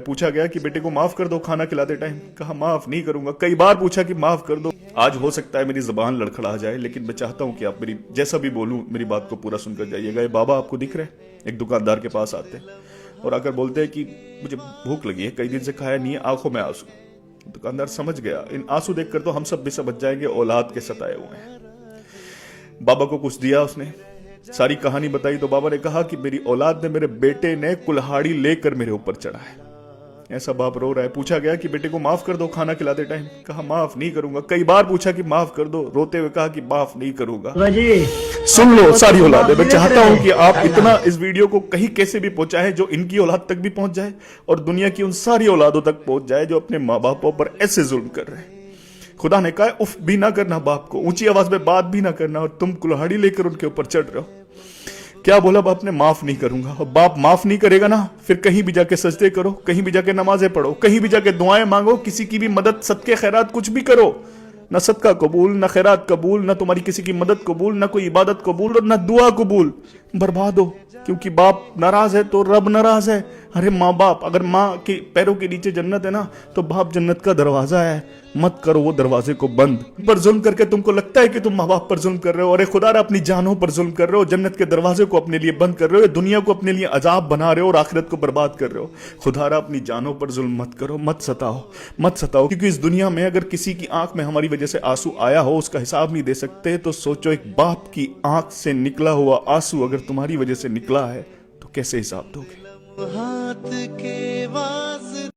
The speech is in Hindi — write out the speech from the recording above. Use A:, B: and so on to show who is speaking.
A: पूछा गया कि बेटे को माफ कर दो खाना खिलाते टाइम, कहा माफ नहीं करूंगा। कई बार पूछा कि माफ कर दो। आज हो सकता है मेरी जबान लड़खड़ा जाए, लेकिन मैं चाहता हूं कि आप मेरी जैसा भी बोलूं मेरी बात को पूरा सुनकर जाइएगा। ये बाबा आपको दिख रहे हैं, एक दुकानदार के पास आते हैं और आकर बोलते हैं कि मुझे भूख लगी है, कई दिन से खाया नहीं है, आंखों में आंसू। दुकानदार समझ गया, इन आंसू देखकर तो हम सब भी समझ जाएंगे औलाद के सताए हुए हैं। बाबा को कुछ दिया, उसने सारी कहानी बताई तो बाबा ने कहा कि मेरी औलाद ने, मेरे बेटे ने कुल्हाड़ी लेकर मेरे ऊपर चढ़ा है। ऐसा बाप रो रहा है। पूछा गया कि बेटे को माफ कर दो खाना खिलाते टाइम, कहा माफ नहीं करूंगा। कई बार पूछा कि माफ कर दो, रोते हुए कहा कि माफ नहीं करूंगा। सुन लो सारी औलाद, मैं चाहता हूं कि आप इतना इस वीडियो को कहीं कैसे भी पहुंचाएं जो इनकी औलाद तक भी पहुंच जाए और दुनिया की उन सारी औलादों तक पहुंच जाए जो अपने माँ बापों पर ऐसे जुल्म कर रहे हैं। खुदा ने कहा उफ भी ना करना, बाप को ऊंची आवाज में बात भी ना करना, और तुम कुल्हाड़ी लेकर उनके ऊपर चढ़ रहे हो। क्या बोला बाप ने? माफ नहीं करूंगा। और बाप माफ नहीं करेगा ना, फिर कहीं भी जाके सजदे करो, कहीं भी जाके नमाजें पढ़ो, कहीं भी जाके दुआएं मांगो, किसी की भी मदद, सदके खैरात कुछ भी करो, ना सदका कबूल, ना खैरात कबूल, ना तुम्हारी किसी की मदद कबूल, ना कोई इबादत कबूल और ना दुआ कबूल। बर्बाद हो, क्योंकि बाप नाराज है तो रब नाराज है। अरे माँ बाप, अगर माँ के पैरों के नीचे जन्नत है ना, तो बाप जन्नत का दरवाजा है। मत करो वो दरवाजे को बंद। पर जुल्म करके तुमको लगता है कि तुम माँ बाप पर जुल्म कर रहे हो, अरे खुदा अपनी जानों पर जुल्म कर रहे हो, जन्नत के दरवाजे को अपने लिए बंद कर रहे हो, दुनिया को अपने लिए अजाब बना रहे हो और आखिरत को बर्बाद कर रहे हो। खुदा अपनी जानों पर जुल्म मत करो, मत सताओ, मत सताओ, क्योंकि इस दुनिया में अगर किसी की आंख में हमारी वजह से आंसू आया हो, उसका हिसाब नहीं दे सकते, तो सोचो एक बाप की आंख से निकला हुआ आंसू अगर तुम्हारी वजह से निकला है तो कैसे हिसाब दोगे?